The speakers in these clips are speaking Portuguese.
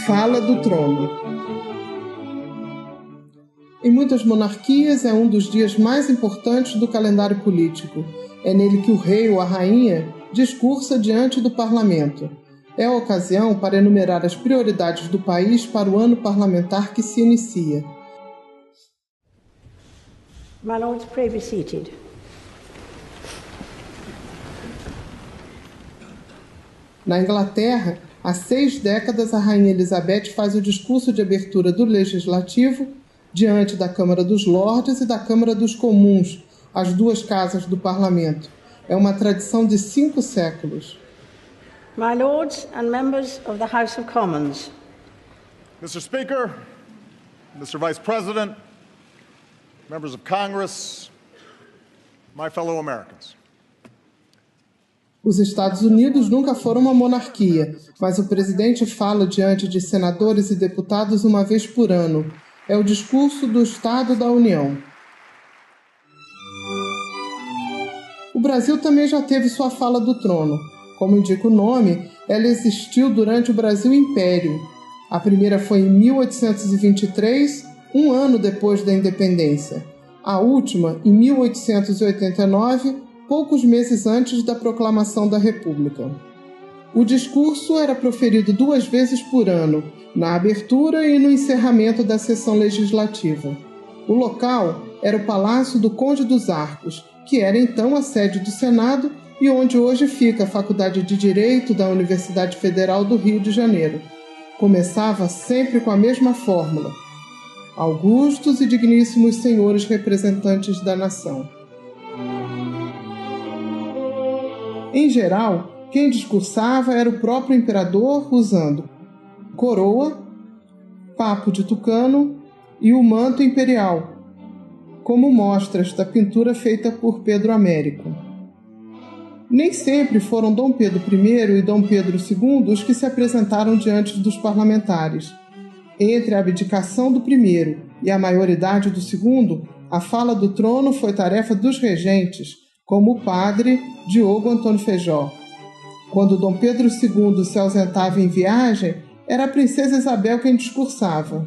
Fala do Trono. Em muitas monarquias é um dos dias mais importantes do calendário político. É nele que o rei ou a rainha discursa diante do parlamento. É a ocasião para enumerar as prioridades do país para o ano parlamentar que se inicia. My lords, pray be seated. Na Inglaterra, há 6 décadas, a Rainha Elizabeth faz o discurso de abertura do Legislativo diante da Câmara dos Lordes e da Câmara dos Comuns, as 2 casas do Parlamento. É uma tradição de 5 séculos. My lords and members of the House of Commons. Mr. Speaker, Mr. Vice President, members of Congress, my fellow Americans. Os Estados Unidos nunca foram uma monarquia, mas o presidente fala diante de senadores e deputados uma vez por ano. É o discurso do Estado da União. O Brasil também já teve sua fala do trono. Como indica o nome, ela existiu durante o Brasil Império. A primeira foi em 1823, um ano depois da independência. A última, em 1889, poucos meses antes da proclamação da República. O discurso era proferido 2 vezes por ano, na abertura e no encerramento da sessão legislativa. O local era o Palácio do Conde dos Arcos, que era então a sede do Senado e onde hoje fica a Faculdade de Direito da Universidade Federal do Rio de Janeiro. Começava sempre com a mesma fórmula: augustos e digníssimos senhores representantes da nação. Em geral, quem discursava era o próprio imperador, usando coroa, papo de tucano e o manto imperial, como mostras da pintura feita por Pedro Américo. Nem sempre foram Dom Pedro I e Dom Pedro II os que se apresentaram diante dos parlamentares. Entre a abdicação do primeiro e a maioridade do segundo, a fala do trono foi tarefa dos regentes, como o padre Diogo Antônio Feijó. Quando Dom Pedro II se ausentava em viagem, era a princesa Isabel quem discursava.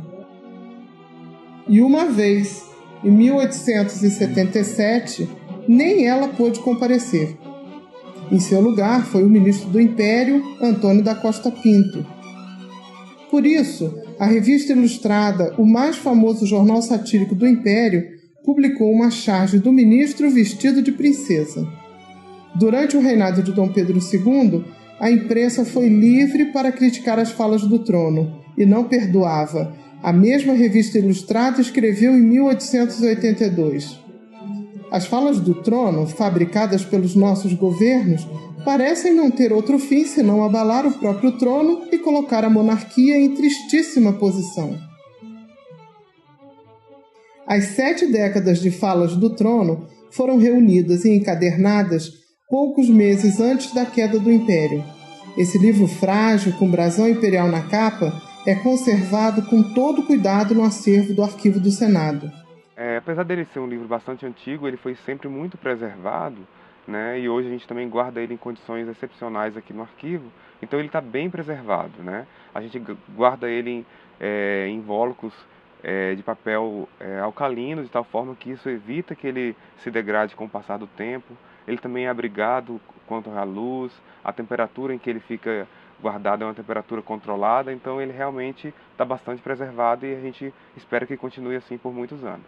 E uma vez, em 1877, nem ela pôde comparecer. Em seu lugar foi o ministro do Império, Antônio da Costa Pinto. Por isso, a revista ilustrada, o mais famoso jornal satírico do Império, publicou uma charge do ministro vestido de princesa. Durante o reinado de Dom Pedro II, a imprensa foi livre para criticar as falas do trono e não perdoava. A mesma revista ilustrada escreveu em 1882. As falas do trono, fabricadas pelos nossos governos, parecem não ter outro fim senão abalar o próprio trono e colocar a monarquia em tristíssima posição. As 7 décadas de falas do trono foram reunidas e encadernadas poucos meses antes da queda do Império. Esse livro frágil, com brasão imperial na capa, é conservado com todo cuidado no acervo do Arquivo do Senado. Apesar dele ser um livro bastante antigo, ele foi sempre muito preservado, né? E hoje a gente também guarda ele em condições excepcionais aqui no arquivo, então ele está bem preservado, né? A gente guarda ele em invólucros de papel alcalino, de tal forma que isso evita que ele se degrade com o passar do tempo. Ele também é abrigado quanto à luz, a temperatura em que ele fica guardado é uma temperatura controlada, então ele realmente está bastante preservado e a gente espera que continue assim por muitos anos.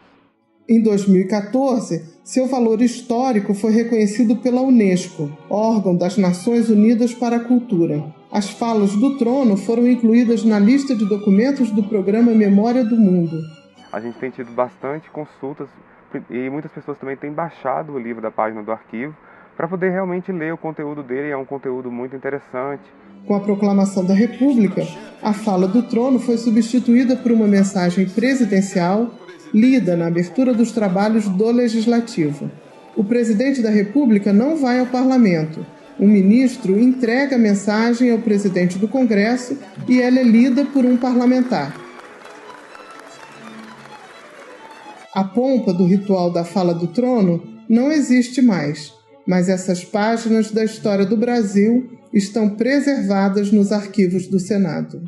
Em 2014, seu valor histórico foi reconhecido pela Unesco, órgão das Nações Unidas para a Cultura. As falas do trono foram incluídas na lista de documentos do programa Memória do Mundo. A gente tem tido bastante consultas e muitas pessoas também têm baixado o livro da página do arquivo para poder realmente ler o conteúdo dele, é um conteúdo muito interessante. Com a proclamação da República, a fala do trono foi substituída por uma mensagem presidencial lida na abertura dos trabalhos do Legislativo. O presidente da República não vai ao parlamento. O ministro entrega a mensagem ao presidente do Congresso e ela é lida por um parlamentar. A pompa do ritual da fala do trono não existe mais, mas essas páginas da história do Brasil estão preservadas nos arquivos do Senado.